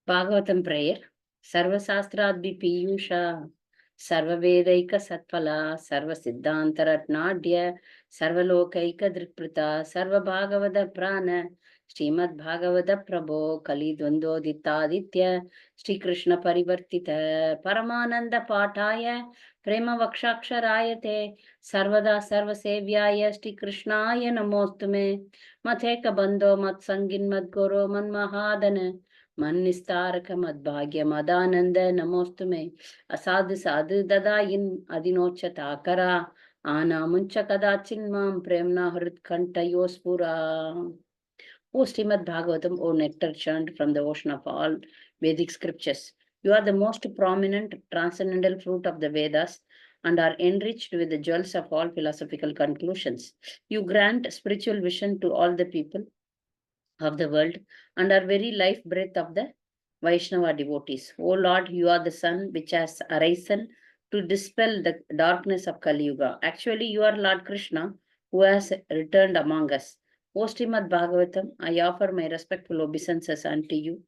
Bhagavatam prayer. Sarva Sastrad Piyusha, Sarva Vedaika Satpala, Sarva Siddhantaratnadya, Sarva Lokaika Drikprita, Sarva Bhagavada Prana, Srimad Bhagavata Prabho, Kali Dvando Dittaditya, Sri Krishna Parivartita, Paramananda Pataya, Prema Vakshaksharayate, Sarvada Sarva Sevyaya, Sri Krishnaya Namostume, Matheka Bando Mat Sangin Mad Guru Man Mahadana, मन्निस्तारक मद्भाग्य मदानंद नमोस्तुमे असाधु साधु ददायिन् अधिनोच्चताकरा आना मुंच कदाचिन् मां प्रेम्णा हृत्कण्ठयोस्फुरा. O Srimad Bhagavatam, O nectar churned from the ocean of all Vedic scriptures, you are the most prominent transcendental fruit of the Vedas and are enriched with the jewels of all philosophical conclusions. You grant spiritual vision to all the people of the world and are very life breath of the Vaishnava devotees. O Lord, you are the sun which has arisen to dispel the darkness of Kali Yuga. Actually, you are Lord Krishna who has returned among us. O Srimad Bhagavatam, I offer my respectful obeisances unto you.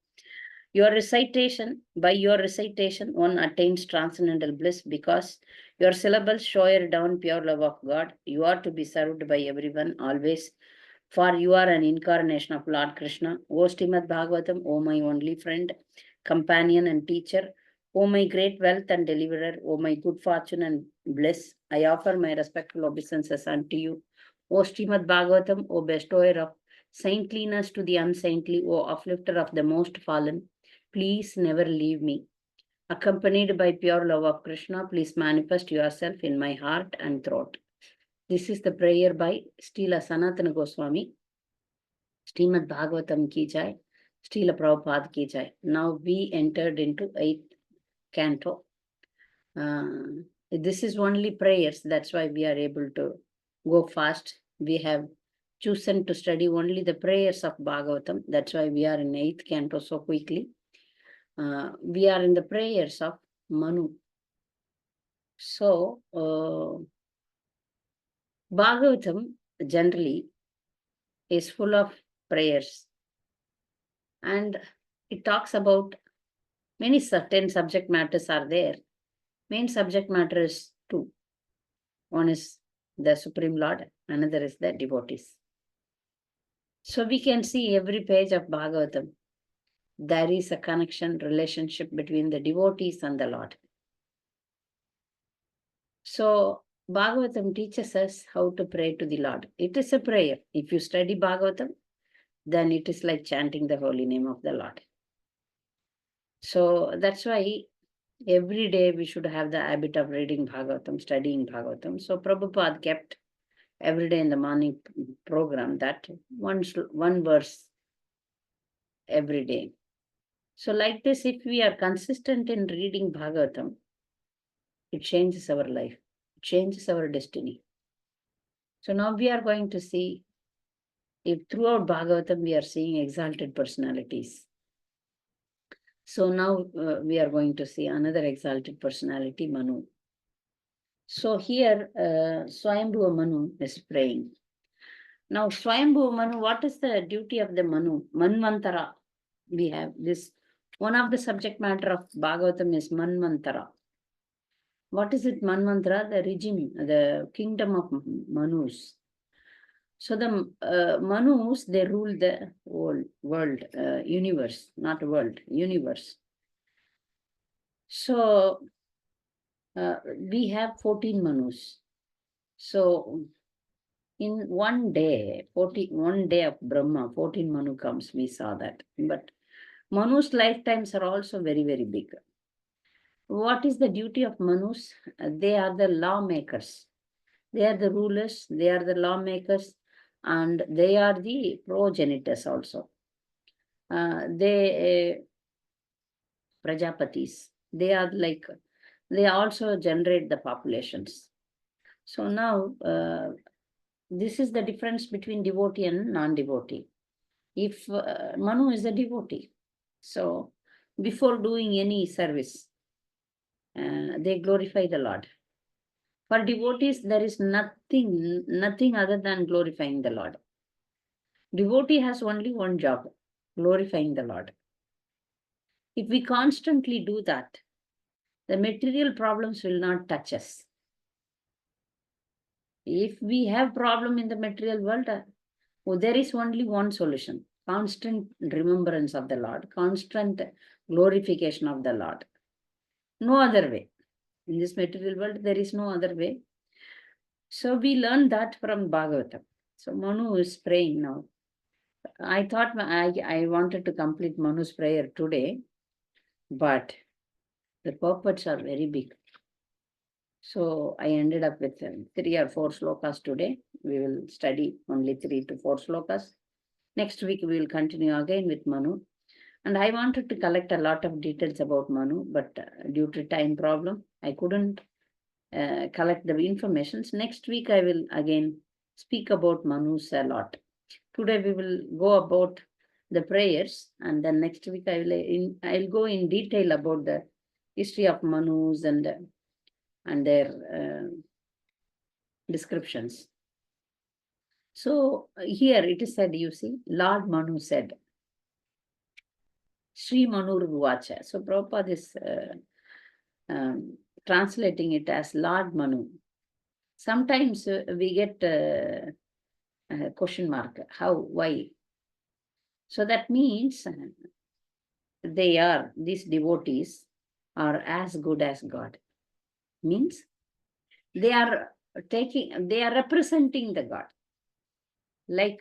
By your recitation, one attains transcendental bliss because your syllables shower down pure love of God. You are to be served by everyone always, for you are an incarnation of Lord Krishna. O Srimad Bhagavatam, O my only friend, companion and teacher, O my great wealth and deliverer, O my good fortune and bliss, I offer my respectful obeisances unto you. O Srimad Bhagavatam, O bestower of saintliness to the unsaintly, O uplifter of the most fallen, please never leave me. Accompanied by pure love of Krishna, please manifest yourself in my heart and throat. This is the prayer by Srila Sanatana Goswami. Srimad Bhagavatam ki jai, Srila Prabhupada ki jai. Now we entered into 8th canto. This is only prayers, that's why we are able to go fast. We have chosen to study only the prayers of Bhagavatam. That's why we are in 8th canto so quickly. We are in the prayers of Manu. So, Bhagavatam generally is full of prayers and it talks about many certain subject matters are there. Main subject matter is two. One is the Supreme Lord, another is the devotees. So we can see every page of Bhagavatam, there is a connection, relationship between the devotees and the Lord. So Bhagavatam teaches us how to pray to the Lord. It is a prayer. If you study Bhagavatam, then it is like chanting the holy name of the Lord. So that's why every day we should have the habit of reading Bhagavatam, studying Bhagavatam. So Prabhupada kept every day in the morning program that one verse every day. So like this, if we are consistent in reading Bhagavatam, it changes our life, it changes our destiny. So now we are going to see, if throughout Bhagavatam we are seeing exalted personalities. So now we are going to see another exalted personality, Manu. So here, Svayambhuva Manu is praying. Now, Svayambhuva Manu, what is the duty of the Manu? Manvantara. We have this, one of the subject matter of Bhagavatam is Manvantara. What is it, Manvantara? The regime, the kingdom of Manus. So the Manus, they rule the whole world, universe, not world, universe. So we have 14 Manus. So in one day of Brahma, 14 Manu comes, we saw that. But Manu's lifetimes are also very, very big. What is the duty of Manus? They are the lawmakers. They are the rulers, they are the lawmakers, and they are the progenitors also. Prajapatis, they also generate the populations. So now, this is the difference between devotee and non-devotee. If Manu is a devotee, so before doing any service, they glorify the Lord. For devotees, there is nothing other than glorifying the Lord. Devotee has only one job, glorifying the Lord. If we constantly do that, the material problems will not touch us. If we have problem in the material world, there is only one solution: constant remembrance of the Lord, constant glorification of the Lord. No other way. In this material world, there is no other way. So we learned that from Bhagavatam. So Manu is praying now. I thought I wanted to complete Manu's prayer today, but the purports are very big. So I ended up with 3 or 4 slokas today. We will study only 3 to 4 slokas. Next week, we will continue again with Manu. And I wanted to collect a lot of details about Manu, but due to time problem, I couldn't collect the informations. Next week, I will again speak about Manus a lot. Today, we will go about the prayers, and then next week, I'll go in detail about the history of Manus and their descriptions. So here it is said, you see, Lord Manu said, Sri Manur Vacha. So Prabhupada is translating it as Lord Manu. Sometimes we get a question mark. How? Why? So that means these devotees are as good as God. Means they are representing the God. Like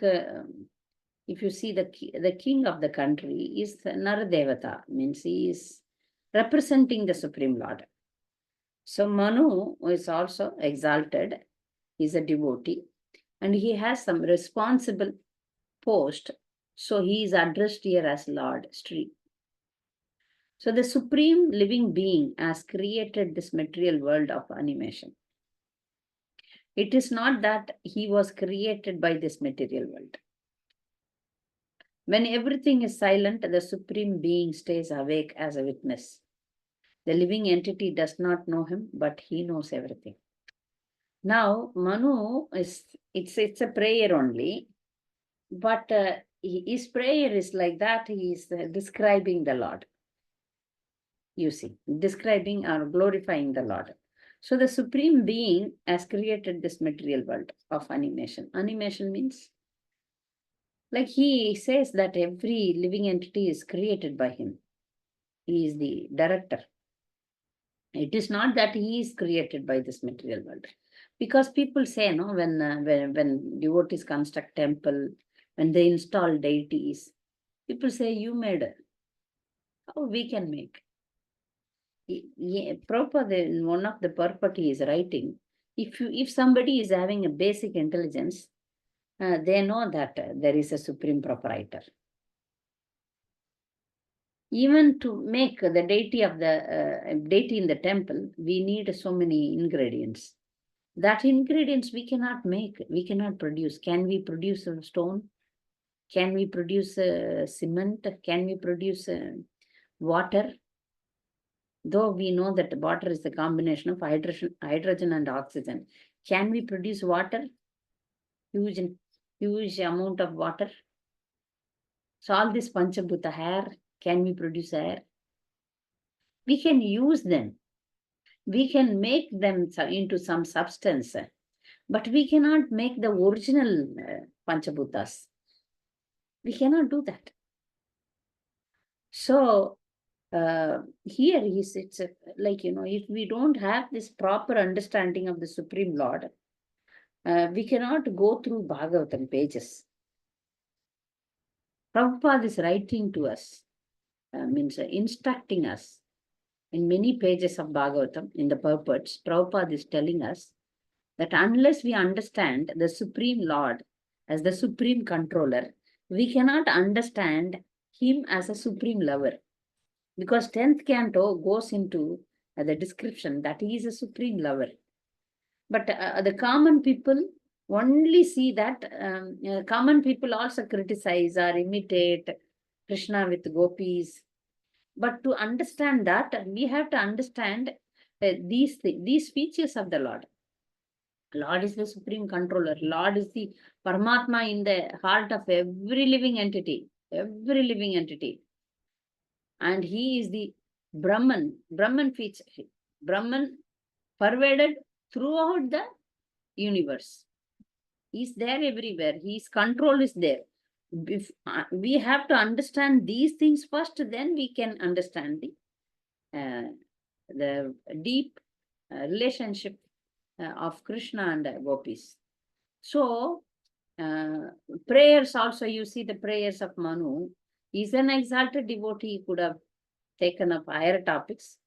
if you see the king of the country is Naradevata, means he is representing the Supreme Lord. So Manu is also exalted, he is a devotee, and he has some responsible post. So he is addressed here as Lord Sri. So the supreme living being has created this material world of animation. It is not that he was created by this material world. When everything is silent, the supreme being stays awake as a witness. The living entity does not know him, but he knows everything. Now, Manu it's a prayer only, but his prayer is like that. He is describing the Lord. You see, describing or glorifying the Lord. So the supreme being has created this material world of animation. Animation means, like he says that every living entity is created by him. He is the director. It is not that he is created by this material world. Because people say, no, when devotees construct temple, when they install deities, people say, you made it. How we can make? Prabhupada, in one of the purport he is writing, if somebody is having a basic intelligence, they know that there is a supreme proprietor. Even to make the deity of the deity in the temple, we need so many ingredients. That ingredients we cannot make, we cannot produce. Can we produce a stone? Can we produce cement? Can we produce water? Though we know that water is the combination of hydrogen and oxygen. Can we produce water? Huge amount of water. So all this Panchabhuta air, can we produce air? We can use them. We can make them into some substance, but we cannot make the original Panchabhutas. We cannot do that. So here it's like, if we don't have this proper understanding of the Supreme Lord, we cannot go through Bhagavatam pages. Prabhupada is writing to us, means instructing us in many pages of Bhagavatam, in the purports. Prabhupada is telling us that unless we understand the Supreme Lord as the Supreme Controller, we cannot understand him as a Supreme Lover. Because 10th canto goes into the description that he is a Supreme Lover. But the common people only see that, common people also criticize or imitate Krishna with gopis. But to understand that, we have to understand these features of the Lord. Lord is the supreme controller. Lord is the Paramatma in the heart of every living entity. Every living entity. and he is the Brahman. Brahman pervaded throughout the universe. He's there everywhere. His control is there. We have to understand these things first, then we can understand the deep relationship of Krishna and gopis. So, prayers also, you see the prayers of Manu. He's an exalted devotee. He could have taken up higher topics,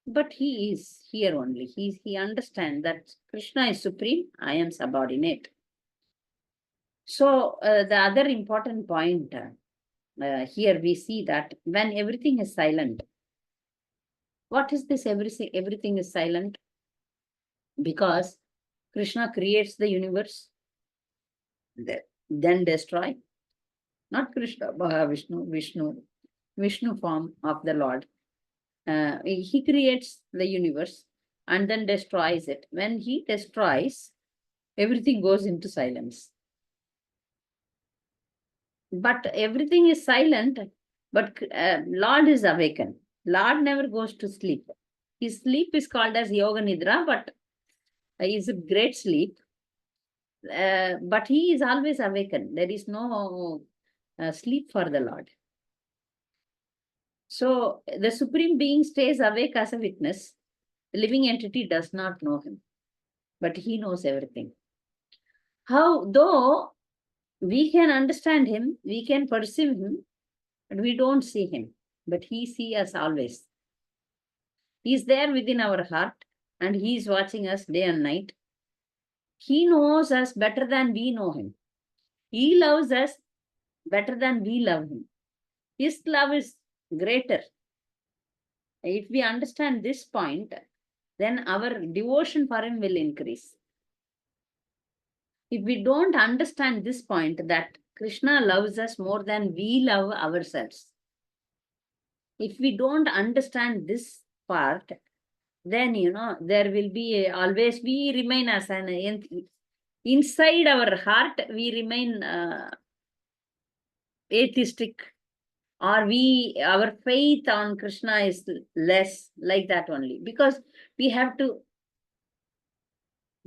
but he is here only. He understands that Krishna is supreme, I am subordinate. So, the other important point here we see that when everything is silent, what is this everything is silent? Because Krishna creates the universe, then destroy. Not Krishna, Vishnu form of the Lord. He creates the universe and then destroys it. When he destroys, everything goes into silence. But everything is silent, but Lord is awakened. Lord never goes to sleep. His sleep is called as Yoga Nidra, but is a great sleep. But he is always awakened. There is no sleep for the Lord. So the Supreme Being stays awake as a witness. The living entity does not know him, but he knows everything. How, though we can understand him, we can perceive him, but we don't see him, but he sees us always. He is there within our heart, and he is watching us day and night. He knows us better than we know him. He loves us better than we love him. His love is greater. If we understand this point, then our devotion for him will increase. If we don't understand this point, that Krishna loves us more than we love ourselves, if we don't understand this part, then, there will be always, we remain as an, inside our heart, we remain atheistic, or our faith on Krishna is less, like that only. Because we have to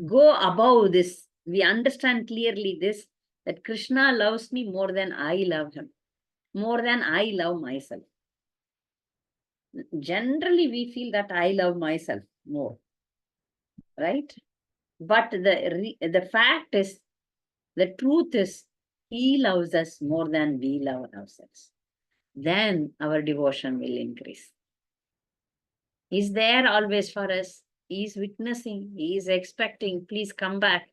go above this. We understand clearly this, that Krishna loves me more than I love him, more than I love myself. Generally, we feel that I love myself more, right? But the fact is, the truth is, he loves us more than we love ourselves. Then our devotion will increase. He's there always for us. He's witnessing. He is expecting. Please come back.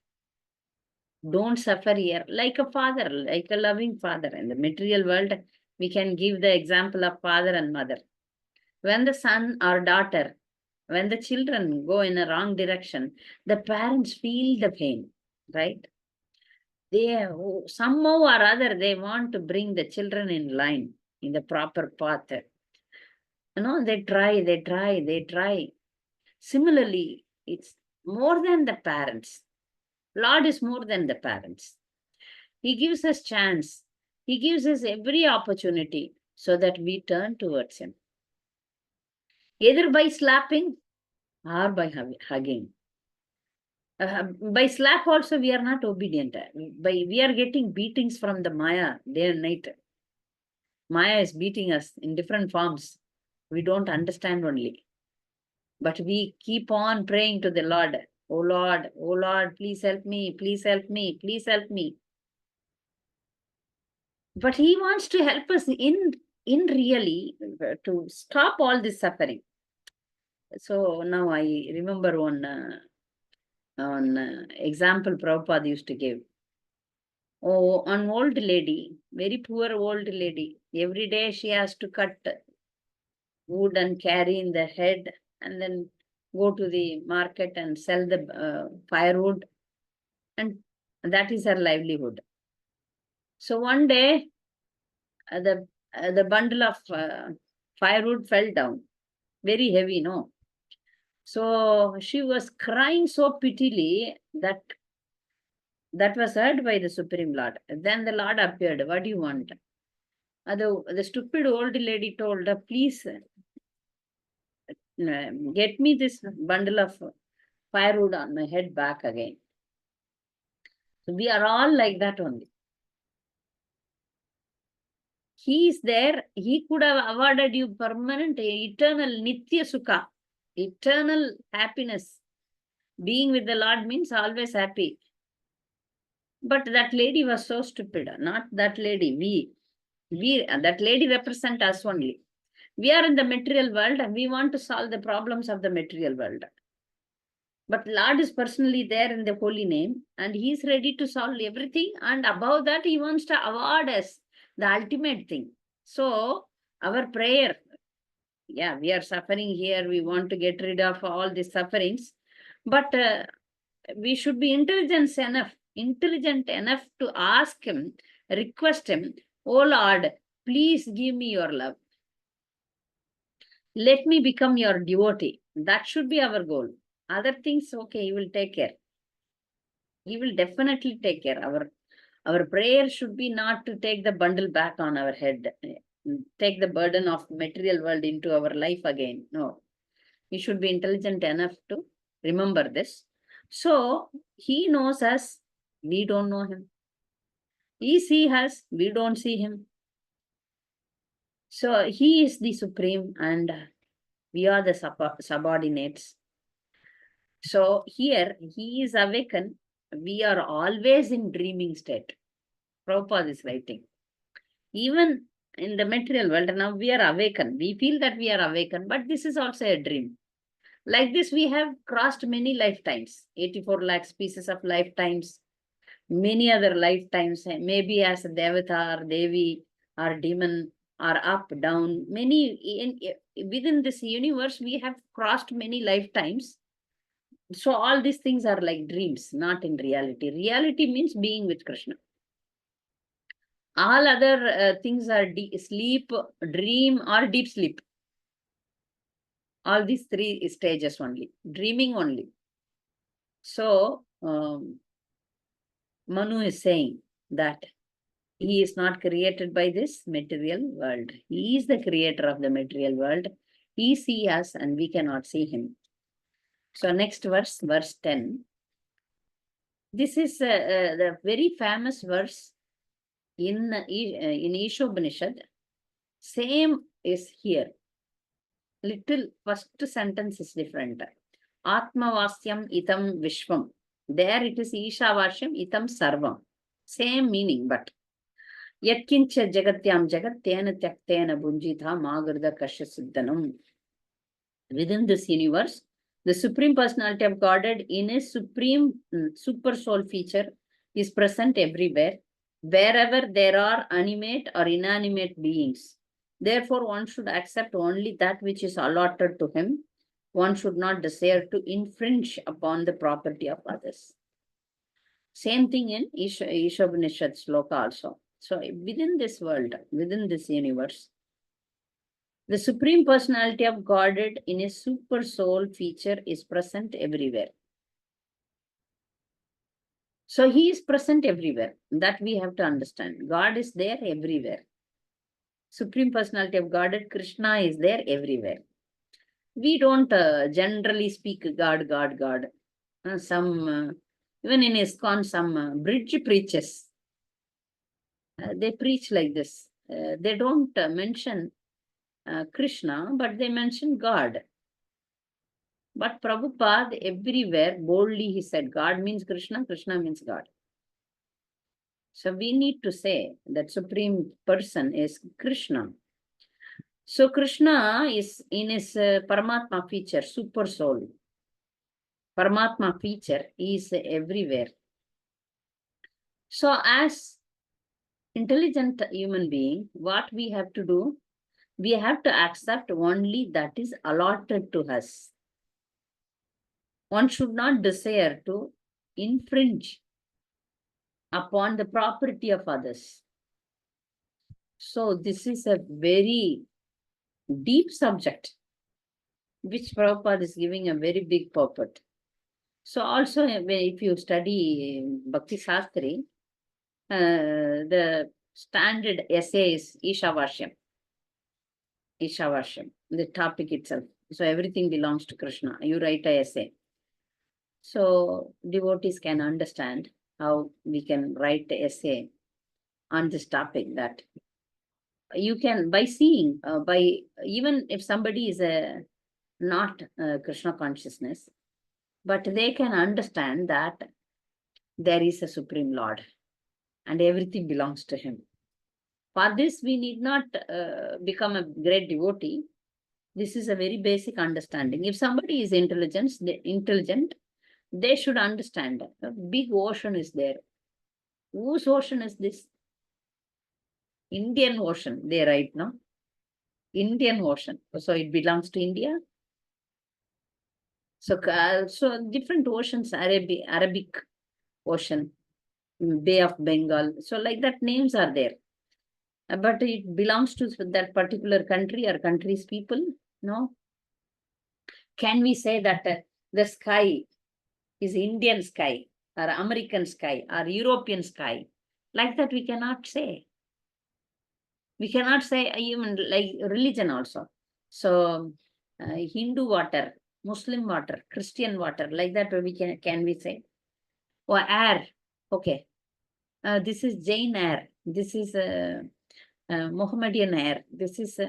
Don't suffer here. Like a father, like a loving father. In the material world, we can give the example of father and mother. When the son or daughter, when the children go in a wrong direction, the parents feel the pain, right? They somehow or other, they want to bring the children in line, in the proper path. They try. Similarly, it's more than the parents. Lord is more than the parents. He gives us chance. He gives us every opportunity so that we turn towards him. Either by slapping or by hugging. By slap also, we are not obedient. We are getting beatings from the Maya day and night. Maya is beating us in different forms. We don't understand only. But we keep on praying to the Lord. Oh Lord, please help me, please help me, please help me. But he wants to help us in really to stop all this suffering. So now I remember one example Prabhupada used to give. Oh, an old lady, very poor old lady. Every day she has to cut wood and carry in the head, and then go to the market and sell the firewood. And that is her livelihood. So one day, the bundle of firewood fell down, very heavy, no? So she was crying so pitifully that was heard by the Supreme Lord. Then the Lord appeared. What do you want? The stupid old lady told, please get me this bundle of firewood on my head back again. So we are all like that only. He is there. He could have awarded you permanent, eternal Nitya Sukha, eternal happiness. Being with the Lord means always happy. But that lady was so stupid. Not that lady. That lady represent us only. We are in the material world and we want to solve the problems of the material world. But Lord is personally there in the holy name and he is ready to solve everything. And above that, he wants to award us the ultimate thing. So our prayer, yeah, we are suffering here. We want to get rid of all these sufferings. But we should be intelligent enough to ask him, request him, oh Lord, please give me your love. Let me become your devotee. That should be our goal. Other things, okay, he will take care. He will definitely take care. Our prayer should be not to take the bundle back on our head, take the burden of material world into our life again. No, we should be intelligent enough to remember this. So he knows us, we don't know him. He sees us, we don't see him. So he is the supreme and we are the subordinates. So here he is awakened. We are always in dreaming state. Prabhupada is writing. Even in the material world, now we are awakened. We feel that we are awakened, but this is also a dream. Like this, we have crossed many lifetimes, 84 lakh species of lifetimes, many other lifetimes, maybe as a Devata or Devi or demon or up, down. Within this universe, we have crossed many lifetimes. So all these things are like dreams, not in reality. Reality means being with Krishna. All other things are sleep, dream, or deep sleep. All these three stages only, dreaming only. So Manu is saying that he is not created by this material world. He is the creator of the material world. He sees us and we cannot see him. So next verse, verse 10. This is the very famous verse in Ishopanishad. Same is here. Little first sentence is different. Atmavasyam itam vishvam. There it is Ishavashyam itam sarvam. Same meaning, but Yatkincha jagatyam jagat tena tyaktena bunjitha magarda kasha siddhanam. Within this universe, the Supreme Personality of Godhead in a supreme super soul feature is present everywhere, wherever there are animate or inanimate beings. Therefore, one should accept only that which is allotted to him. One should not desire to infringe upon the property of others. Same thing in Ishopanishad sloka also. So within this world, within this universe, the Supreme Personality of Godhead in a super soul feature is present everywhere. So he is present everywhere. That we have to understand. God is there everywhere. Supreme Personality of Godhead, Krishna is there everywhere. We don't generally speak God, God, God. Even in ISKCON, some bridge preachers, they preach like this. They don't mention Krishna, but they mention God. But Prabhupada, everywhere, boldly he said, God means Krishna, Krishna means God. So we need to say that Supreme Person is Krishna. So Krishna is in his Paramatma feature, super soul. Paramatma feature is everywhere. So as intelligent human being, what we have to do? We have to accept only that is allotted to us. One should not desire to infringe upon the property of others. So this is a very deep subject, which Prabhupada is giving a very big purport. So also, if you study Bhakti Shastri, the standard essay is Ishavashyam. Ishavashyam, the topic itself. So everything belongs to Krishna. You write a essay. So devotees can understand how we can write the essay on this topic, that you can, by seeing, by even if somebody is not Krishna consciousness, but they can understand that there is a Supreme Lord and everything belongs to Him. For this, we need not become a great devotee. This is a very basic understanding. If somebody is intelligent, they should understand. A big ocean is there. Whose ocean is this? Indian Ocean, they write, no? Indian Ocean. So it belongs to India. So different oceans, Arabic Ocean, Bay of Bengal. So like that, names are there. But it belongs to that particular country or country's people, no? Can we say that the sky is Indian sky or American sky or European sky? Like that, we cannot say. We cannot say even like religion also. So Hindu water, Muslim water, Christian water, like that we can we say? Or air, okay. This is Jain air. This is Mohammedan air. This is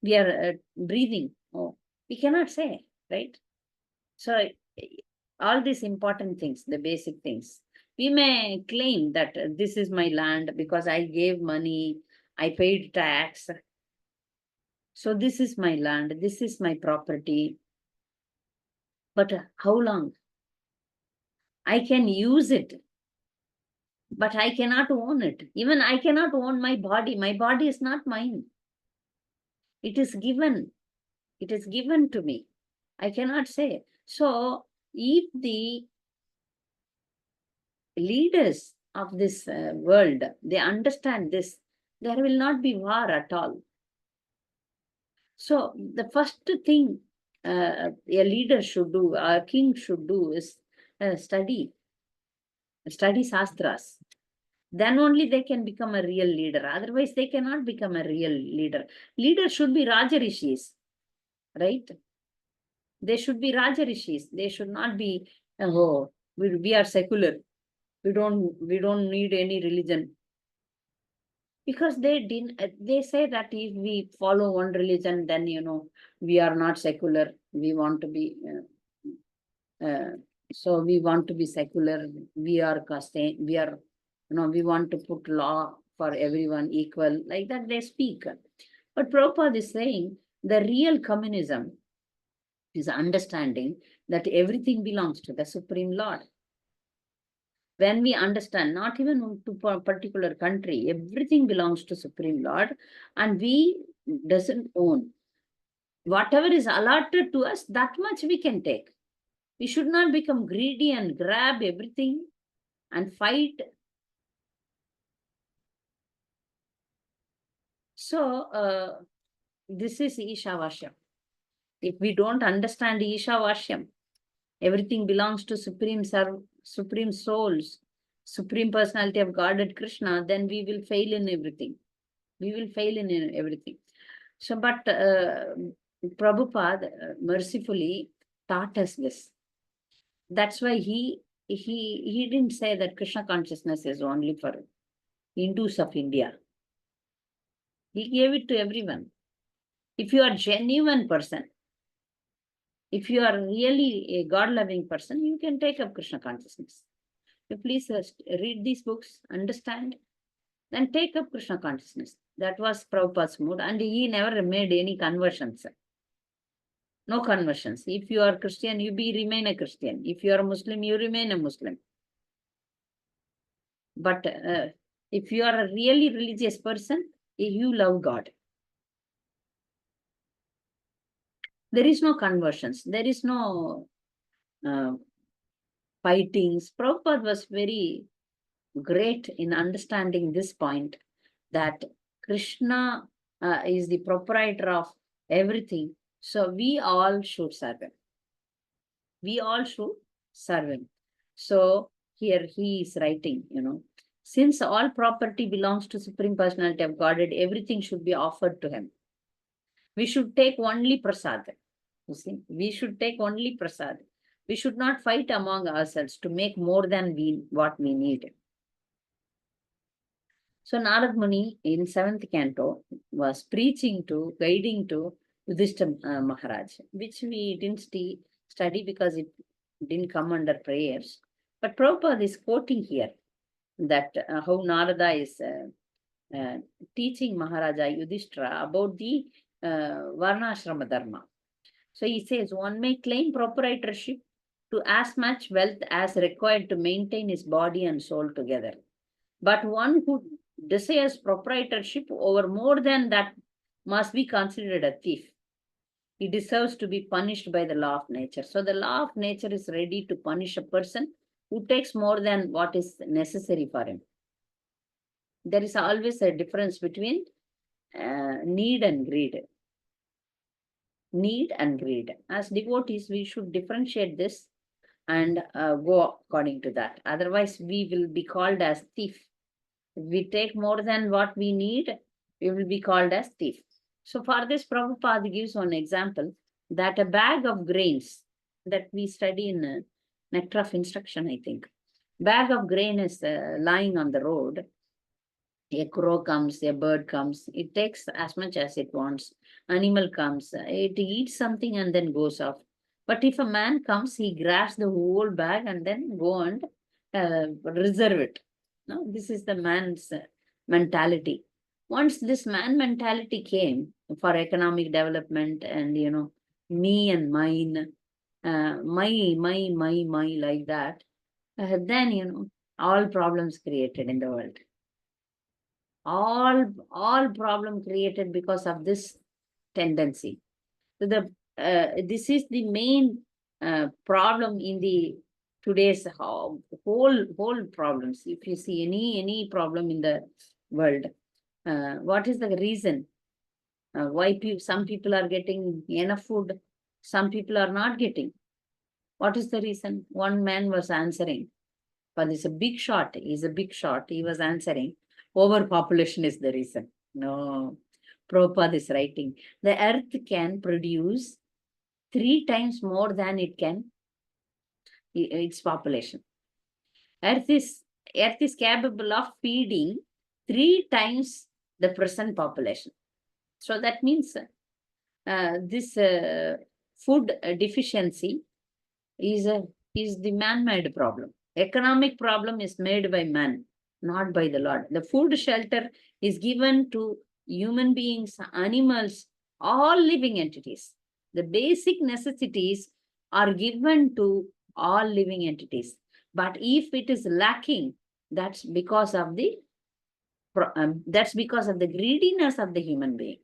we are breathing. Oh, we cannot say, right? So all these important things, the basic things, we may claim that this is my land because I gave money, I paid tax. So this is my land, this is my property. But how long? I can use it, but I cannot own it. Even I cannot own my body. My body is not mine. It is given. It is given to me. I cannot say. So if the leaders of this world, they understand this, there will not be war at all. So the first thing a leader should do, a king should do, is study Shastras. Then only they can become a real leader. Otherwise, they cannot become a real leader. Leaders should be Raja Rishis, right? They should be Raja Rishis. They should not be, oh, we are secular. We don't need any religion. Because they say that if we follow one religion, then, we are not secular. We want to be, so we want to be secular. We are we want to put law for everyone equal. Like that they speak. But Prabhupada is saying the real communism is understanding that everything belongs to the Supreme Lord. When we understand, not even to a particular country, everything belongs to Supreme Lord, and we doesn't own. Whatever is allotted to us, that much we can take. We should not become greedy and grab everything and fight. So this is Ishavashyam. If we don't understand Ishavashyam, everything belongs to Supreme Souls, Supreme Personality of Godhead Krishna, then we will fail in everything. We will fail in everything. So, but Prabhupada mercifully taught us this. That's why he didn't say that Krishna consciousness is only for Hindus of India. He gave it to everyone. If you are a genuine person, if you are really a God-loving person, you can take up Krishna consciousness. You please read these books, understand, then take up Krishna consciousness. That was Prabhupada's mood, and he never made any conversions. No conversions. If you are Christian, you remain a Christian. If you are a Muslim, you remain a Muslim. But if you are a really religious person, you love God. There is no conversions. There is no fightings. Prabhupada was very great in understanding this point, that Krishna is the proprietor of everything. So we all should serve him. We all should serve him. So here he is writing, Since all property belongs to Supreme Personality of Godhead, everything should be offered to him. We should take only prasad. You see, we should take only prasad. We should not fight among ourselves to make more than what we need. So Narad Muni in 7th canto was preaching to, guiding to Yudhishthira Maharaj, which we didn't study because it didn't come under prayers. But Prabhupada is quoting here that how Narada is teaching Maharaja Yudhishthira about the Varnashrama Dharma. So he says, one may claim proprietorship to as much wealth as required to maintain his body and soul together. But one who desires proprietorship over more than that must be considered a thief. He deserves to be punished by the law of nature. So the law of nature is ready to punish a person who takes more than what is necessary for him. There is always a difference between need and greed. Need and greed. As devotees, we should differentiate this and go according to that. Otherwise, we will be called as thief. If we take more than what we need, we will be called as thief. So for this, Prabhupada gives one example that a bag of grains that we study in Nectar of Instruction, I think. Bag of grain is lying on the road. A crow comes, a bird comes, it takes as much as it wants. Animal comes, it eats something and then goes off. But if a man comes, he grabs the whole bag and then go and reserve it. No, this is the man's mentality. Once this man mentality came for economic development and, me and mine, my, like that, then, all problems created in the world. All problem created because of this tendency. So this is the main problem in the today's whole problems. If you see any problem in the world, what is the reason? Why some people are getting enough food, some people are not getting? What is the reason? One man was answering, but it's a big shot. He's a big shot. He was answering, overpopulation is the reason. No, Prabhupada is writing, the earth can produce 3 times more than its population. Earth is capable of feeding 3 times the present population. So that means this food deficiency is the man-made problem. Economic problem is made by man, not by the Lord. The food shelter is given to human beings, animals, all living entities. The basic necessities are given to all living entities. But if it is lacking, that's because of the greediness of the human being.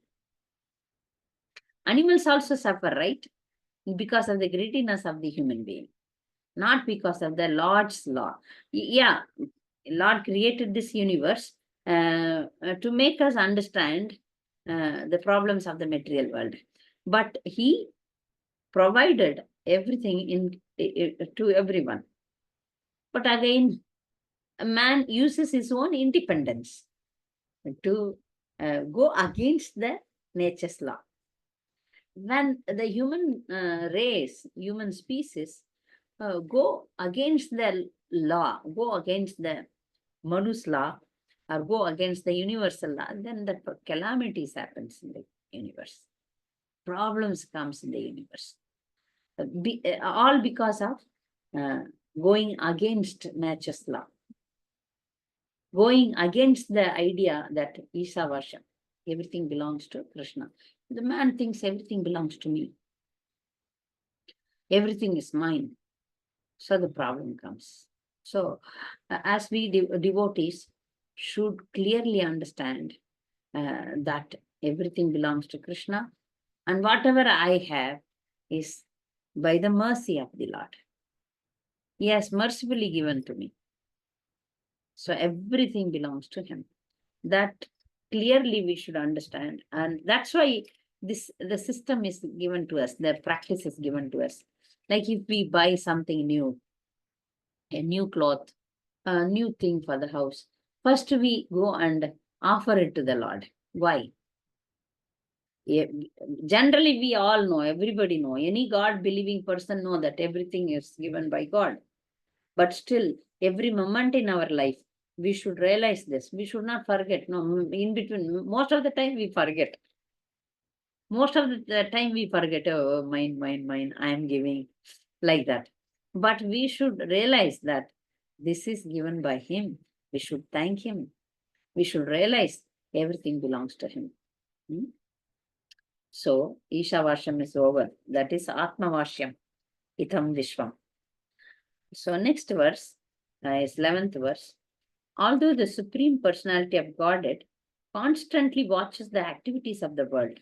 Animals also suffer, right? Because of the greediness of the human being, not because of the Lord's law. Yeah, Lord created this universe to make us understand the problems of the material world. But he provided everything to everyone. But again, a man uses his own independence to go against the nature's law. When the human race, human species, go against the law, go against the Manu's law, or go against the universal law, then the calamities happens in the universe. Problems comes in the universe. All because of going against nature's law. Going against the idea that Isha Varsha, everything belongs to Krishna. The man thinks everything belongs to me. Everything is mine. So the problem comes. So as we devotees should clearly understand that everything belongs to Krishna, and whatever I have is by the mercy of the Lord. He has mercifully given to me. So everything belongs to him. That clearly we should understand. And that's why the system is given to us, the practice is given to us. Like if we buy something new, a new cloth, a new thing for the house, First we go and offer it to the Lord. Why? Generally, we all know, everybody know, any God-believing person know that everything is given by God. But still, every moment in our life, we should realize this. We should not forget. No, in between, most of the time we forget. Most of the time we forget, oh, mine, I am giving, like that. But we should realize that this is given by Him. We should thank Him. We should realize everything belongs to Him. Hmm? So, Isha Vashyam is over. That is Atma Vashyam, Itham Vishwam. So, next verse is 11th verse. Although the Supreme Personality of Godhead constantly watches the activities of the world,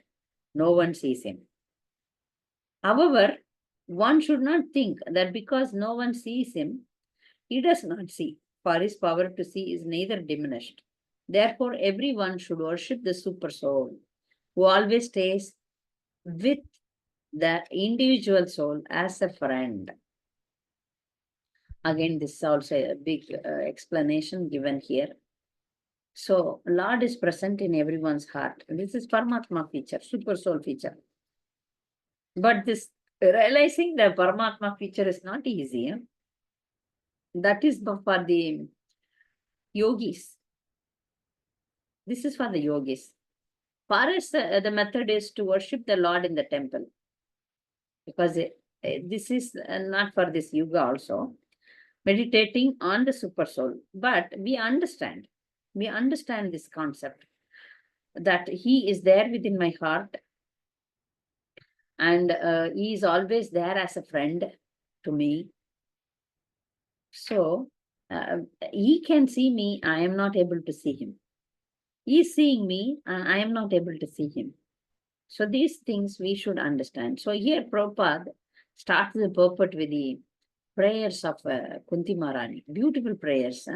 no one sees Him. However, one should not think that because no one sees Him, He does not see, for His power to see is neither diminished. Therefore, everyone should worship the Super Soul, who always stays with the individual soul as a friend. Again, this is also a big explanation given here. So, Lord is present in everyone's heart. This is Paramatma feature, Super Soul feature. But this realizing the Paramatma feature is not easy. Eh? That is for the yogis. This is for the yogis. For us, the method is to worship the Lord in the temple. Because this is not for this yoga also. Meditating on the Super Soul. But we understand this concept that He is there within my heart and He is always there as a friend to me. So, He can see me, I am not able to see Him. He is seeing me and I am not able to see Him. So these things we should understand. So here Prabhupada starts the purport with the prayers of Kunti Maharani. Beautiful prayers.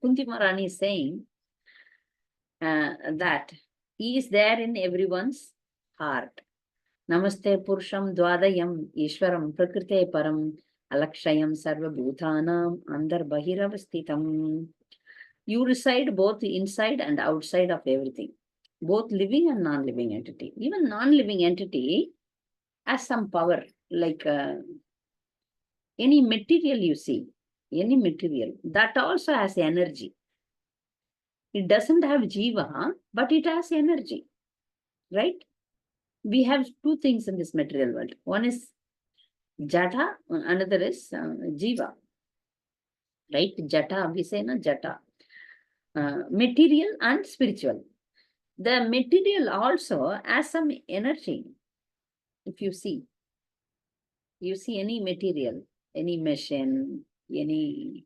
Kunti Maharani is saying that He is there in everyone's heart. Namaste Purusham Dwadayam Ishwaram Prakrite Param Alakshayam Sarva Bhutanam Andar Bahiravastitam. You reside both inside and outside of everything, both living and non-living entity. Even non-living entity has some power, like any material you see, any material, that also has energy. It doesn't have jiva, but it has energy, right? We have two things in this material world. One is jata, another is jiva, right? Jata, we say na jata. Material and spiritual. The material also has some energy. If you see any material, any machine, any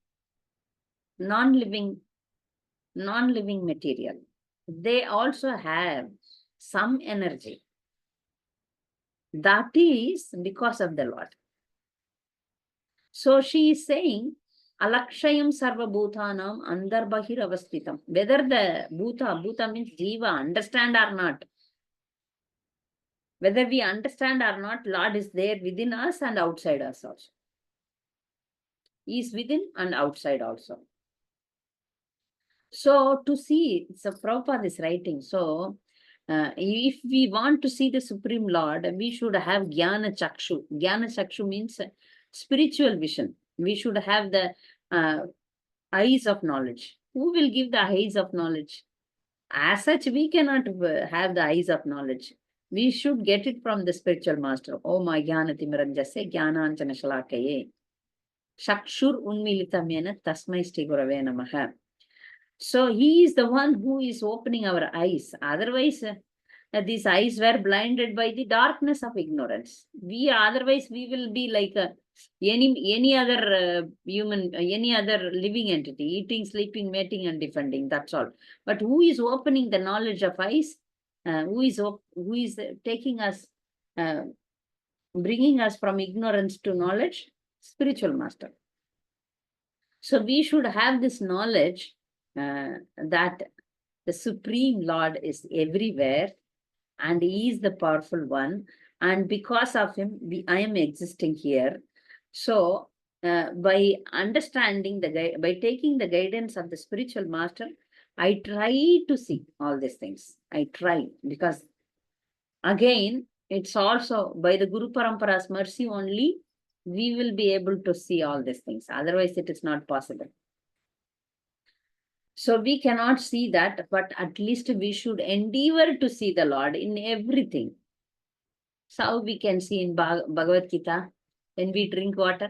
non-living material, they also have some energy. That is because of the Lord. So she is saying, Alakshayam sarva bhutanam andar bahir avastitam. Whether the bhuta means jiva, understand or not. Whether we understand or not, Lord is there within us and outside us also. He is within and outside also. So to see, so Prabhupada is writing, so if we want to see the Supreme Lord, we should have Jnana Chakshu. Jnana Chakshu means spiritual vision. We should have the eyes of knowledge. Who will give the eyes of knowledge? As such, we cannot have the eyes of knowledge. We should get it from the spiritual master. Om Jnana Timaranjase Jnananjana Shalakaye. Shakshur Unmilitamena Tasmai Sti Gurave Namaha. So He is the one who is opening our eyes. Otherwise, these eyes were blinded by the darkness of ignorance. Otherwise we will be like any other human, any other living entity, eating, sleeping, mating, and defending. That's all. But who is opening the knowledge of eyes? Who is taking us, bringing us from ignorance to knowledge? Spiritual master. So we should have this knowledge that the Supreme Lord is everywhere and He is the powerful one. And because of Him, I am existing here. So by understanding by taking the guidance of the spiritual master, I try to see all these things. I try, because again, it's also by the Guru Parampara's mercy only we will be able to see all these things. Otherwise, it is not possible. So we cannot see that, but at least we should endeavor to see the Lord in everything. So we can see in Bhagavad Gita, when we drink water,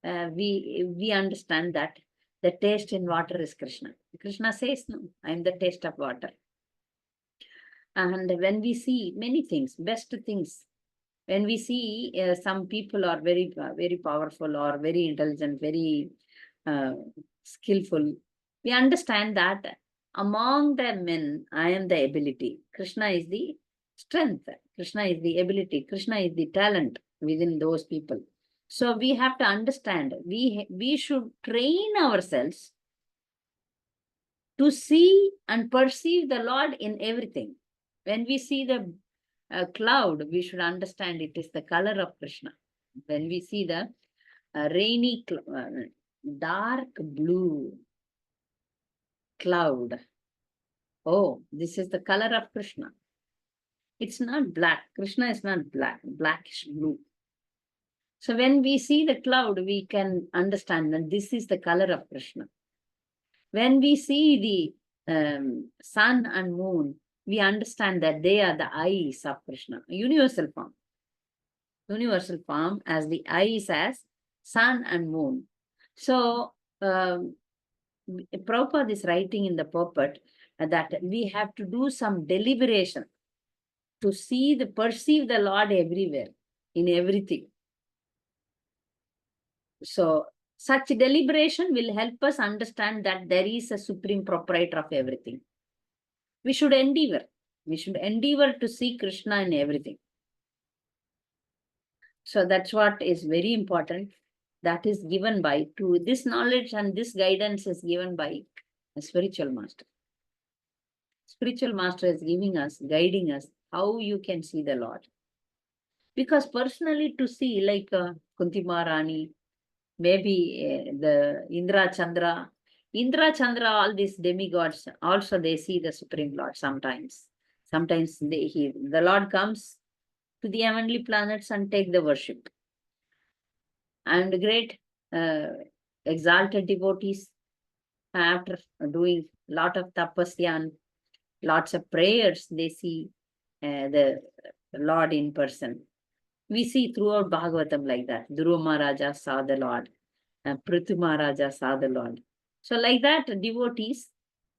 we understand that the taste in water is Krishna. Krishna says, no, I am the taste of water. And when we see many things, best things, when we see some people are very powerful or very intelligent, very uh, skillful, we understand that among the men, I am the ability. Krishna is the strength. Krishna is the ability. Krishna is the talent within those people. So we have to understand, we should train ourselves to see and perceive the Lord in everything. When we see the cloud, we should understand it is the color of Krishna. When we see the dark blue cloud, oh, this is the color of Krishna. It's not black. Krishna is not black, blackish blue. So when we see the cloud, we can understand that this is the color of Krishna. When we see the sun and moon, we understand that they are the eyes of Krishna, universal form. Universal form as the eyes as sun and moon. So, Prabhupada is writing in the purport that we have to do some deliberation to perceive the Lord everywhere, in everything. So, such deliberation will help us understand that there is a supreme proprietor of everything. We should endeavor. We should endeavor to see Krishna in everything. So that's what is very important. That is given by, to this knowledge and this guidance is given by a spiritual master. Spiritual master is giving us, guiding us, how you can see the Lord. Because personally to see, like Kunti Maharani, maybe the Indra Chandra, all these demigods, also they see the Supreme Lord sometimes. Sometimes the Lord comes to the heavenly planets and take the worship. And great exalted devotees, after doing lot of tapasya and lots of prayers, they see the Lord in person. We see throughout Bhagavatam like that. Dhruva Maharaja saw the Lord. Prithu Maharaja saw the Lord. So like that, devotees,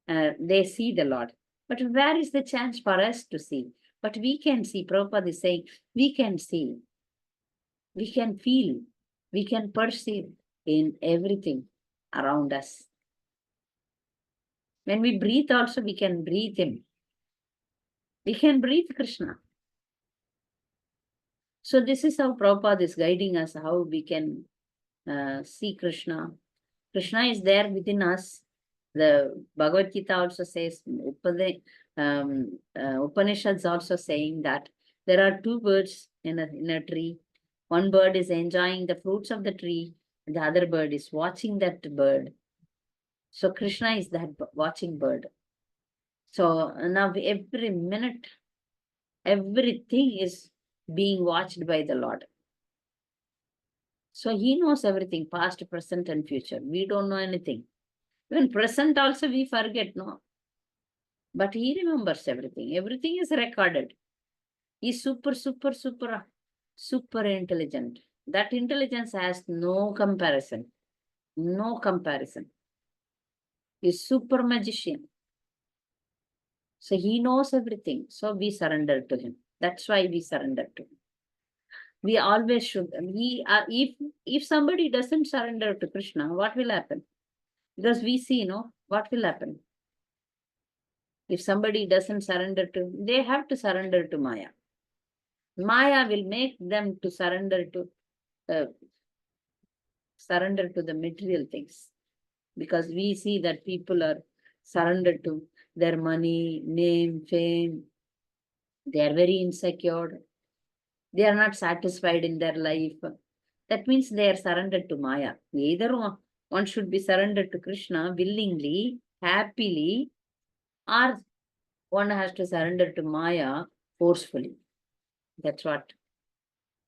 they see the Lord. But where is the chance for us to see? But we can see, Prabhupada is saying, we can see, we can feel, we can perceive in everything around us. When we breathe also, we can breathe Him. We can breathe Krishna. So this is how Prabhupada is guiding us, how we can see Krishna. Krishna is there within us. The Bhagavad Gita also says, Upanishads also saying that there are two birds in a tree. One bird is enjoying the fruits of the tree, and the other bird is watching that bird. So Krishna is that watching bird. So now every minute, everything is being watched by the Lord. So He knows everything, past, present, and future. We don't know anything. Even present also we forget, no? But He remembers everything. Everything is recorded. He's super intelligent. That intelligence has no comparison. No comparison. He's super magician. So He knows everything. So we surrender to Him. That's why we surrender to Him. We always should. If somebody doesn't surrender to Krishna, what will happen? Because we see, no, what will happen? If somebody doesn't surrender to, they have to surrender to Maya. Maya will make them to surrender to the material things. Because we see that people are surrendered to their money, name, fame. They are very insecure. They are not satisfied in their life. That means they are surrendered to Maya. Either one should be surrendered to Krishna willingly, happily, or one has to surrender to Maya forcefully. That's what.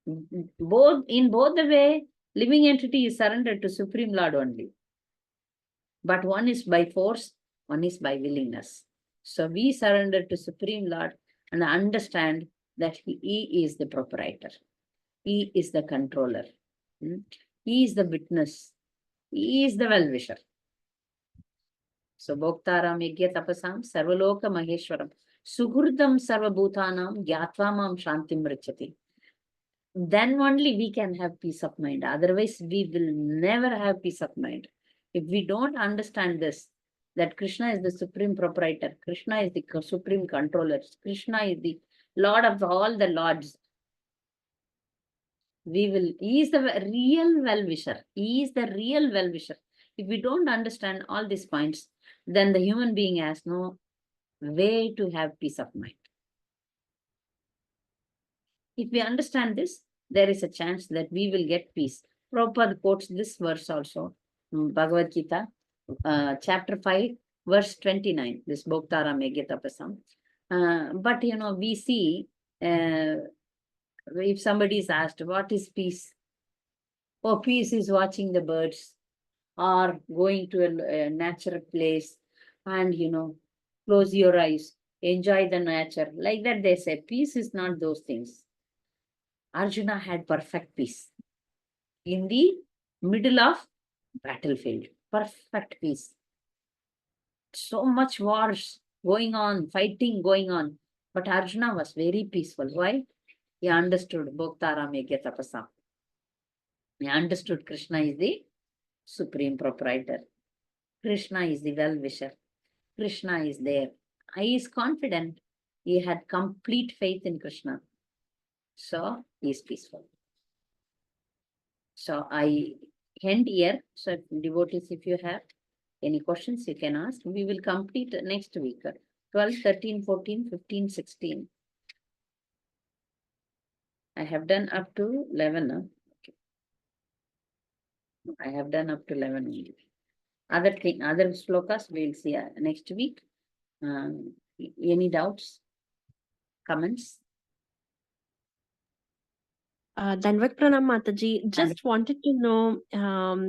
Both the way, living entity is surrendered to Supreme Lord only. But one is by force, one is by willingness. So we surrender to Supreme Lord and understand that He is the proprietor. He is the controller. He is the witness. He is the well-wisher. So Bhoktaram Yagya Tapasam Sarvaloka Maheshwaram Suhurdam Sarvabhutanam Gyatva Shantim Rachati. Then only we can have peace of mind. Otherwise, we will never have peace of mind. If we don't understand this, that Krishna is the supreme proprietor, Krishna is the supreme controller, Krishna is the Lord of all the lords, He is the real well-wisher. He is the real well-wisher. If we don't understand all these points, then the human being has no way to have peace of mind. If we understand this, there is a chance that we will get peace. Prabhupada quotes this verse also, Bhagavad Gita, chapter 5, verse 29, this Bhoktara Megitapasam. But, we see, if somebody is asked, what is peace? Oh, peace is watching the birds or going to a natural place and, close your eyes, enjoy the nature. Like that they say, peace is not those things. Arjuna had perfect peace in the middle of battlefield. Perfect peace. So much wars going on, fighting going on. But Arjuna was very peaceful. Why? He understood Bhoktara Megya Tapasa. He understood Krishna is the supreme proprietor. Krishna is the well-wisher. Krishna is there. He is confident. He had complete faith in Krishna. So he is peaceful. So I end here. So devotees, if you have any questions, you can ask. We will complete next week. 12, 13, 14, 15, 16. I have done up to 11. Okay. I have done up to 11 only. Other slokas we'll see next week. Any doubts? Comments? Danvat Pranam Mataji, just wanted to know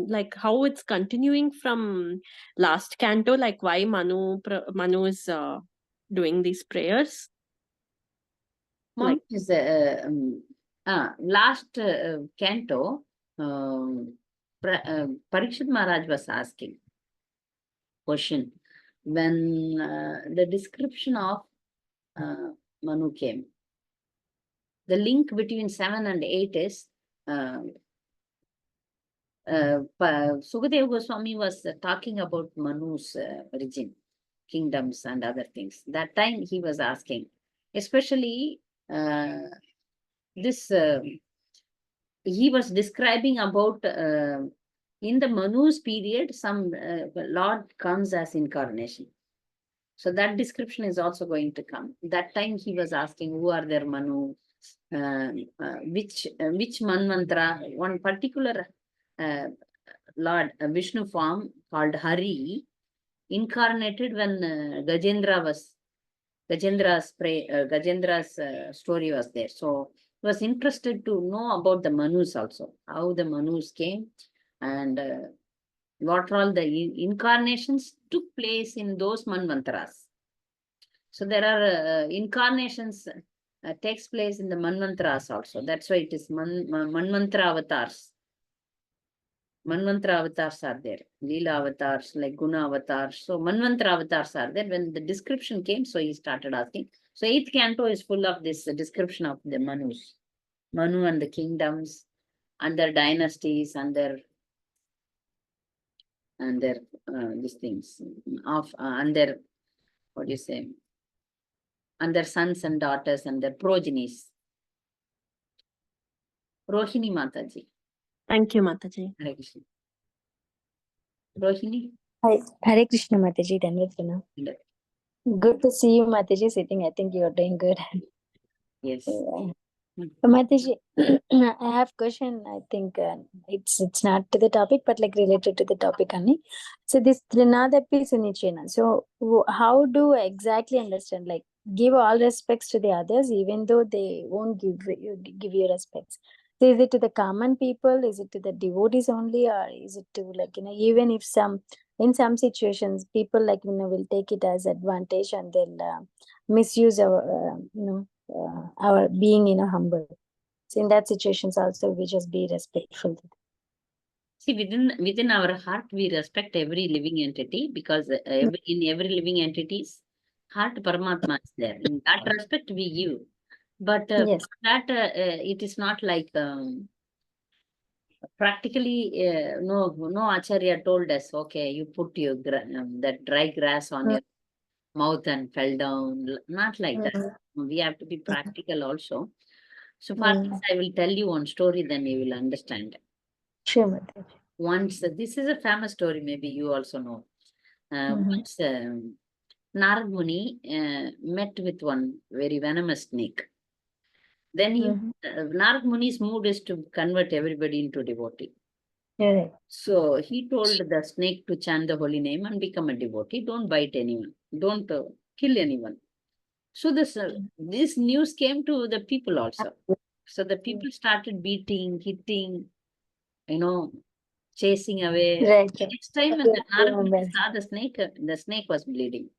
like how it's continuing from last canto, like why Manu is doing these prayers. Mom is last canto, Parikshit Maharaj was asking question when the description of Manu came. The link between 7 and 8 is Sukadeva Goswami was talking about Manu's origin, kingdoms and other things. That time he was asking, especially this, he was describing about in the Manu's period, some Lord comes as incarnation. So that description is also going to come. That time he was asking, who are their Manu? Which Manmantra? One particular Lord Vishnu form called Hari incarnated when Gajendra's story was there. So he was interested to know about the Manus also, how the Manus came and what all the incarnations took place in those Manvantras. So there are incarnations takes place in the Manvantras also. That's why it is Manvantra avatars. Manvantra avatars are there. Leela avatars, like Guna avatars. So Manvantra avatars are there. When the description came, so he started asking. So 8th canto is full of this description of the Manus. Manu and the kingdoms, and their dynasties, and their these things of and their, what do you say, and their sons and daughters and their progenies. Rohini Mataji. Thank you, Mataji. Hare Krishna. Rohini. Hi, Hare Krishna, Mataji. Dhanvat. Good to see you, Mataji, sitting. I think you are doing good. Yes. Yeah. Mataji, I have question. I think it's not to the topic, but like related to the topic only. So this Trinadapi Sunichena. So how do I exactly understand? Like give all respects to the others, even though they won't give you respects. So is it to the common people? Is it to the devotees only, or is it to like even if some in some situations people like will take it as advantage and they'll misuse our our being humble. So in that situations also we just be respectful to them. See, within our heart, we respect every living entity because in every living entity's heart, Paramatma is there. In that respect, we give. But Yes. for that, it is not like practically, no Acharya told us, okay, you put your that dry grass on your mouth and fell down. Not like that. We have to be practical also. So for this, I will tell you one story, then you will understand. Sure, Mataji. Once, this is a famous story, maybe you also know. Once Narad Muni met with one very venomous snake. Then Narad Muni's mood is to convert everybody into devotee. Right. So he told the snake to chant the holy name and become a devotee. Don't bite anyone. Don't kill anyone. So this news came to the people also. So the people started beating, hitting, chasing away. Right. Next time when the Narad Muni saw the snake was bleeding.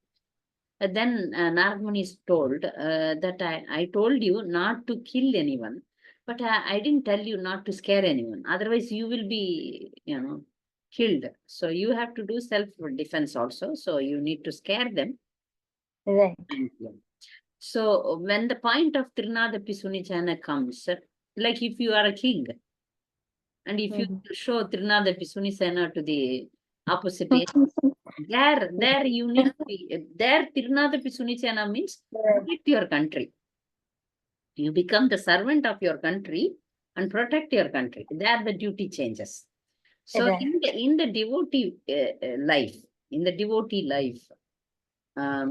Then Narad Muni is told that I told you not to kill anyone, but I didn't tell you not to scare anyone. Otherwise, you will be, killed. So you have to do self-defense also. So you need to scare them. Right. So when the point of Trinadapi Sunichana comes, like if you are a king, and if you show Trinadapi Sunisena to the opposite age, there you need to be, there Tirunadapi Sunichana means protect your country. You become the servant of your country and protect your country. There the duty changes. So in the devotee life,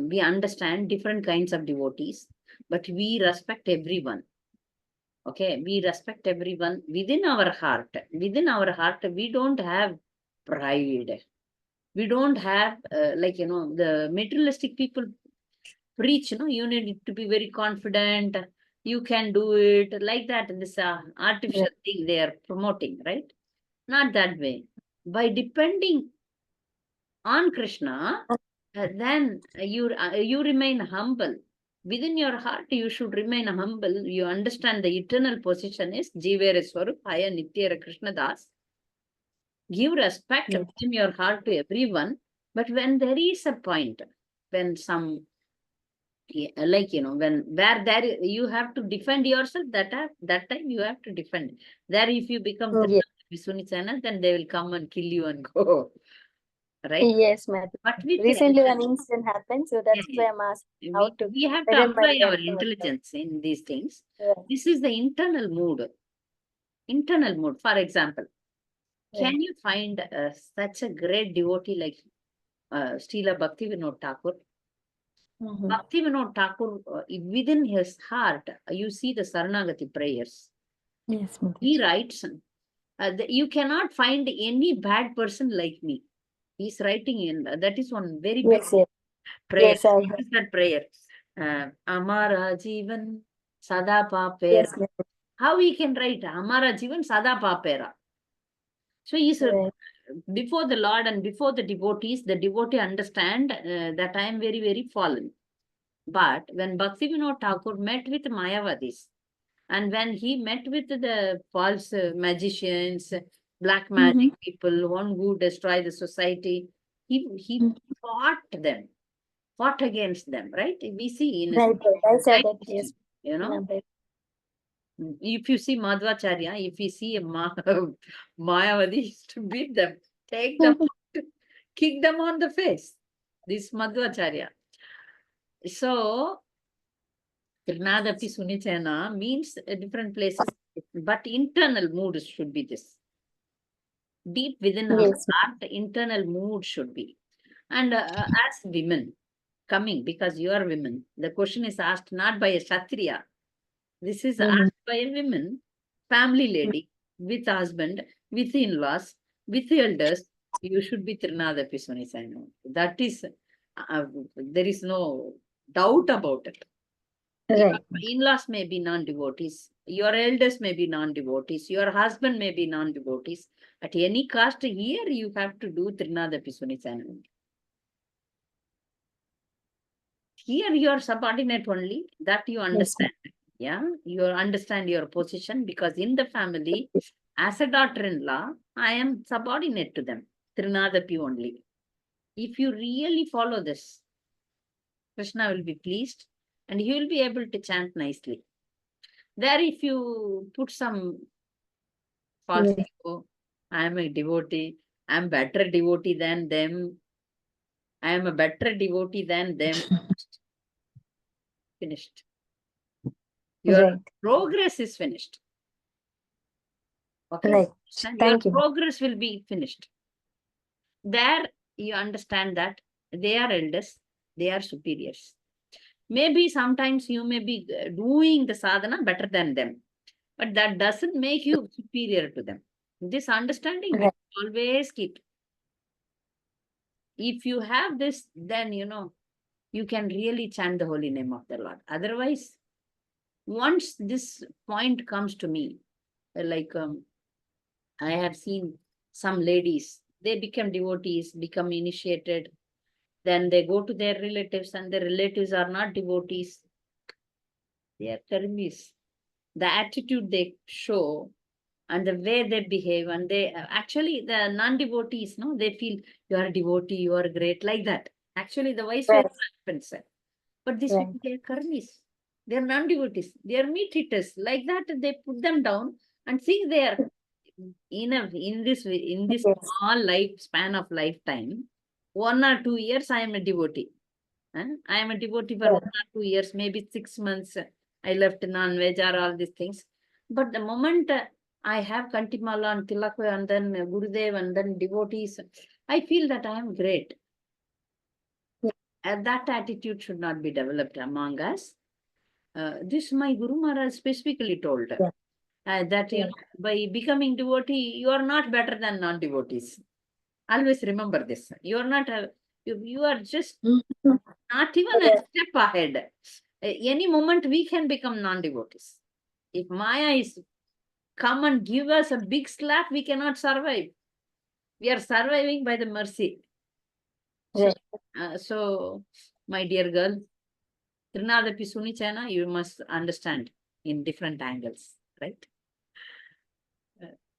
we understand different kinds of devotees, but we respect everyone. Okay, we respect everyone within our heart. Within our heart, we don't have pride. We don't have the materialistic people preach, you need to be very confident, you can do it, like that, this artificial thing they are promoting, right? Not that way. By depending on Krishna, then you remain humble. Within your heart, you should remain humble. You understand the eternal position is Jivere Swarup, Haya Nityara Krishna Das. Give respect within your heart to everyone. But when there is a point, when some when where there you have to defend yourself, that time you have to defend. There if you become Visunicana, then they will come and kill you and go. Right? Yes, ma'am. But Recently an incident happened, so that's why I'm asking how to. We have to apply our intelligence in these things. This is the internal mood. Internal mood. For example, can you find such a great devotee like Srila Bhaktivinoda Thakur? Bhaktivinoda Thakur, within his heart, you see the Saranagati prayers. Yes, ma'am. He writes, you cannot find any bad person like me. He's writing in, that is one very big prayer. Yes, I what is that prayer? Amara Jivan Sada Papera. How he can write Amara Jivan Sada Papera? So he's before the Lord and before the devotee understand that I am very, very fallen. But when Bhaktivinoda Thakur met with Mayavadis, and when he met with the false magicians, black magic people, one who destroy the society, he fought them, fought against them, right? We see in his I said that, yes. If you see Madhvacharya, if you see a Mayavadi, he used to beat them, take them, kick them on the face. This Madhvacharya. So, Trinadapi Sunichana means different places, but internal mood should be this. Deep within our heart, internal mood should be. And as women coming, because you are women, the question is asked not by a Kshatriya, This is Mhm. asked by a woman, family lady, with husband, with in-laws, with elders. You should be Trinadapi Sunisano. That is, there is no doubt about it. Your Right. in-laws may be non-devotees. Your elders may be non-devotees. Your husband may be non-devotees. At any caste, here you have to do Trinadapi Sunisano. Here you are subordinate only, that you understand. Yeah, you understand your position, because in the family, as a daughter-in-law, I am subordinate to them. Trinadapi only. If you really follow this, Krishna will be pleased and he will be able to chant nicely. There, if you put some false Yes. ego, I am a devotee, I am better devotee than them, I am a better devotee than them, finished. Your Right. progress is finished. Okay? Right. And your Thank you. progress will be finished. There, you understand that they are elders, they are superiors. Maybe sometimes you may be doing the sadhana better than them, but that doesn't make you superior to them. This understanding we Right. always keep. If you have this, then you can really chant the holy name of the Lord. Otherwise, once this point comes to me, like I have seen some ladies, they become devotees, become initiated, then they go to their relatives and the relatives are not devotees. They are karmis. The attitude they show and the way they behave, and they actually, the non-devotees, no, they feel you are a devotee, you are great, like that. Actually, the vice versa Right. happens. But these Right. people, they are karmis. They are non-devotees. They are meat eaters. Like that, they put them down and see they are in this Yes. small span of lifetime. 1 or 2 years, I am a devotee. I am a devotee for Right. 1 or 2 years, maybe 6 months. I left non-veg or all these things. But the moment I have Kantimala and Tilakva and then Gurudev and then devotees, I feel that I am great. That attitude should not be developed among us. This my Guru Maharaj specifically told Yeah. that Yeah. by becoming devotee, you are not better than non-devotees. Always remember this. You are not, you are just Mhm. not even a Right. step ahead. Any moment we can become non-devotees. If Maya is come and give us a big slap, we cannot survive. We are surviving by the mercy. So, Right. my dear girl, Trinadapi Sunichana, you must understand in different angles, right?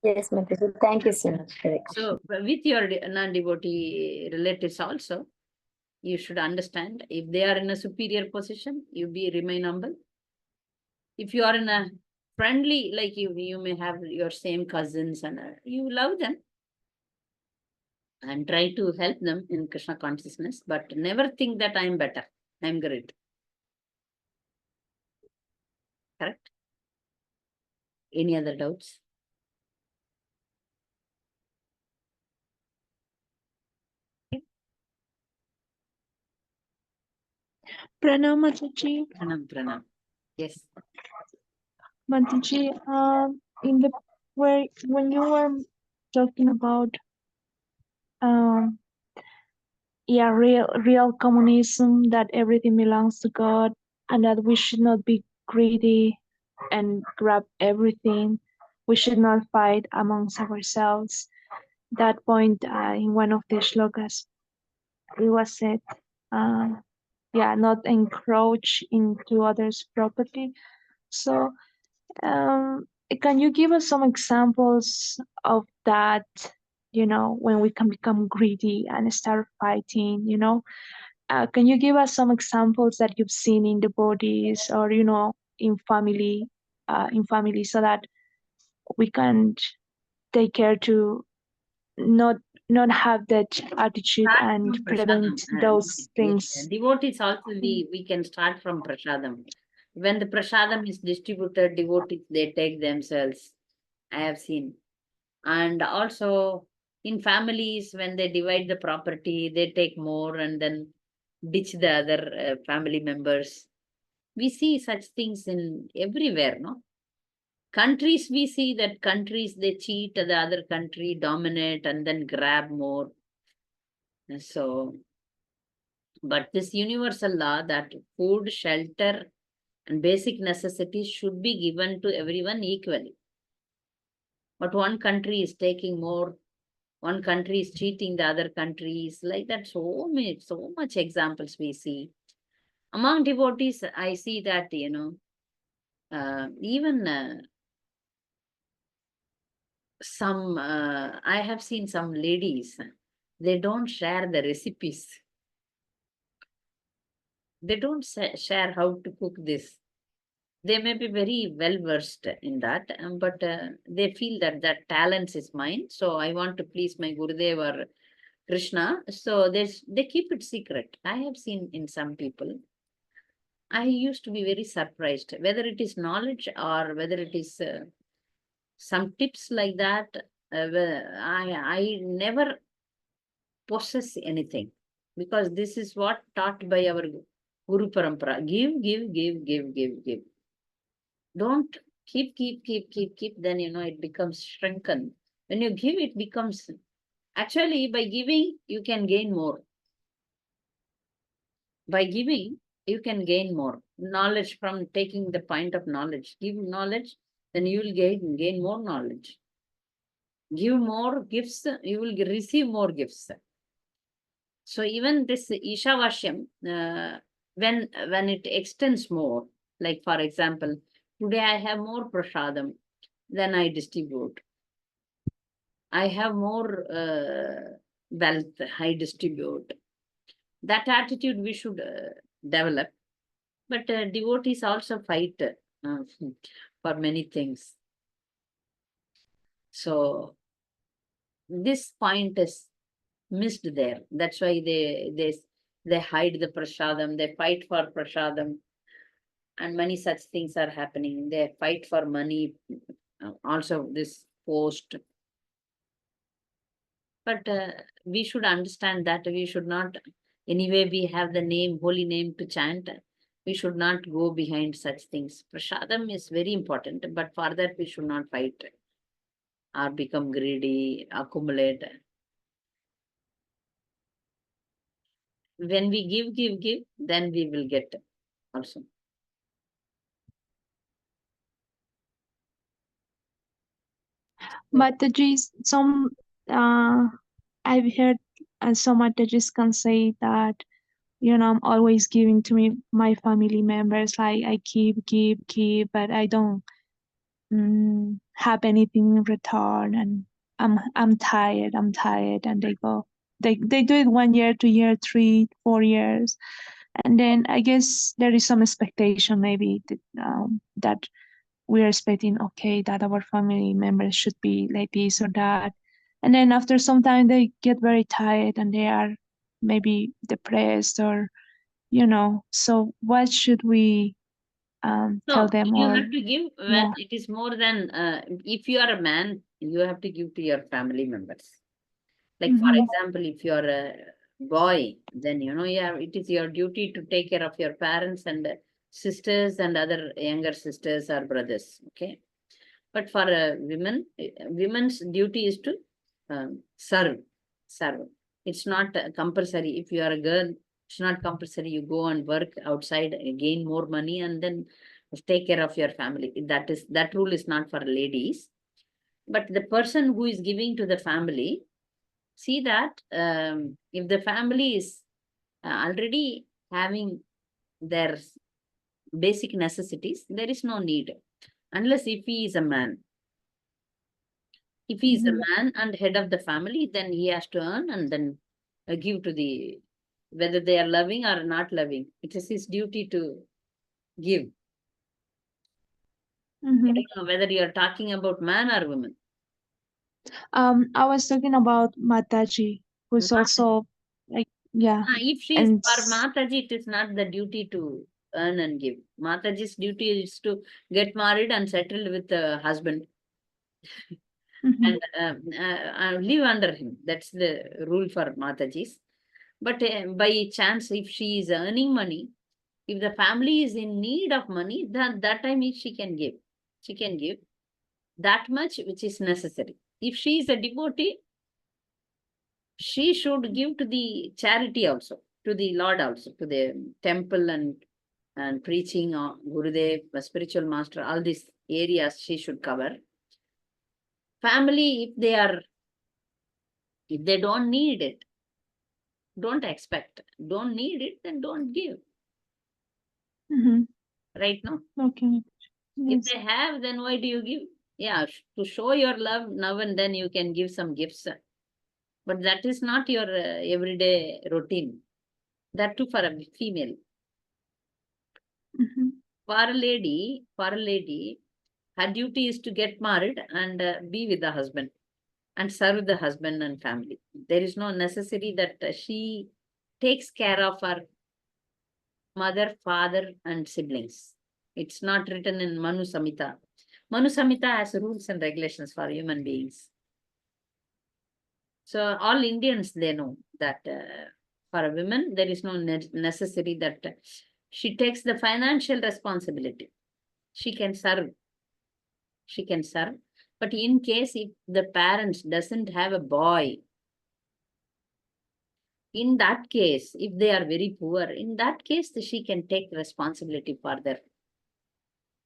Yes, Mataji. Thank you so much for it. So, with your non-devotee relatives also, you should understand if they are in a superior position, you remain humble. If you are in a friendly, like you may have your same cousins and you love them and try to help them in Krishna consciousness, but never think that I am better, I am great. Correct? Any other doubts? Pranam Mataji. Pranam. Yes. Mataji, in the where when you were talking about yeah, real communism, that everything belongs to God and that we should not be greedy and grab everything. We should not fight amongst ourselves. That point in one of the shlokas, it was said, yeah, not encroach into others' property. So, can you give us some examples of that? When we can become greedy and start fighting, can you give us some examples that you've seen in the bodies or in family, so that we can take care to not have that attitude Start and from prevent prasadam. those things. Devotees also, we can start from prasadam. When the prasadam is distributed, devotees, they take themselves. I have seen. And also in families, when they divide the property, they take more and then ditch the other family members. We see such things in everywhere, no? Countries, we see that countries, they cheat the other country, dominate, and then grab more. So, but this universal law that food, shelter, and basic necessities should be given to everyone equally. But one country is taking more, one country is cheating the other countries, like that. So much examples we see. Among devotees, I see that, even I have seen some ladies, they don't share the recipes. They don't share how to cook this. They may be very well versed in that, but they feel that that talent is mine. So I want to please my Gurudev or Krishna. So they keep it secret. I have seen in some people. I used to be very surprised, whether it is knowledge or whether it is some tips like that. I never possess anything, because this is what taught by our Guru Parampara. Give, give, give, give, give, give. Don't keep, then it becomes shrunken. When you give, it becomes, actually by giving, you can gain more. By giving, you can gain more. Knowledge, from taking the point of knowledge. Give knowledge, then you will gain more knowledge. Give more gifts, you will receive more gifts. So even this Ishavashyam, when it extends more, like for example, today I have more prasadam, then I distribute. I have more wealth, I distribute. That attitude we should develop. But devotees also fight for many things. So this point is missed there. That's why they hide the prasadam, they fight for prasadam, and many such things are happening. They fight for money, also this post. But we should understand that we should not, anyway, we have the name, holy name to chant. We should not go behind such things. Prasadam is very important, but for that we should not fight or become greedy, accumulate. When we give, then we will get also. Mataji, I've heard some Matajis can say that, I'm always giving to my family members. Like I keep, but I don't have anything in return, and I'm tired, and they go, they do it 1 year, 2 year, 3, 4 years, and then I guess there is some expectation maybe that we're expecting, okay, that our family members should be like this or that. And then after some time, they get very tired and they are maybe depressed or, so what should we tell So them? you Or, have to give when yeah. it is more than, if you are a man, you have to give to your family members. Like for Mhm. example, if you are a boy, then it is your duty to take care of your parents and sisters and other younger sisters or brothers. Okay. But for women, women's duty is to serve. Serve. It's not compulsory. If you are a girl, it's not compulsory. You go and work outside, gain more money, and then take care of your family. That rule is not for ladies. But the person who is giving to the family, see that if the family is already having their basic necessities, there is no need, unless if he is a man. If he is a man and head of the family, then he has to earn and then give to whether they are loving or not loving. It is his duty to give. I don't know whether you are talking about man or woman. I was talking about Mataji, who's also like, yeah. If she is for Mataji, it is not the duty to earn and give. Mataji's duty is to get married and settle with the husband and live under him. That's the rule for Matajis. But by chance, if she is earning money, If the family is in need of money, then that time she can give. She can give that much which is necessary. If she is a devotee, she should give to the charity also, to the Lord also, to the temple and preaching, Gurudev, spiritual master, all these areas she should cover. Family, if they don't need it, don't expect. Don't need it, then don't give. Mhm. Right now? Okay. If Yes. they have, then why do you give? Yeah, to show your love now and then you can give some gifts. But that is not your everyday routine. That too for a female. Mhm. For a lady, her duty is to get married and be with the husband and serve the husband and family. There is no necessity that she takes care of her mother, father, and siblings. It's not written in Manu Samhita. Manu Samhita has rules and regulations for human beings. So all Indians, they know that for a woman, there is no necessity that she takes the financial responsibility. She can serve. She can serve. But in case if the parents doesn't have a boy, in that case, if they are very poor, in that case, she can take responsibility for their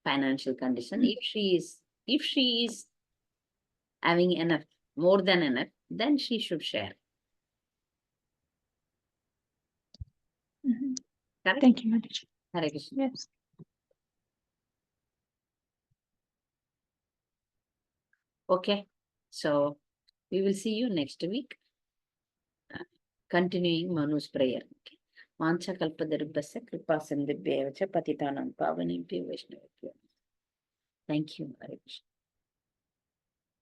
financial condition. If she is having enough, more than enough, then she should share. Mhm. Correct? Thank you, Mataji. Hare Krishna. Yes. Okay. So we will see you next week. Continuing Manu's prayer. Okay. Mancha kalpadarubhasya kripa sindhibhyevacha patitanam pavanebhyo vaishnavebhyo. Thank you, Hare Krishna.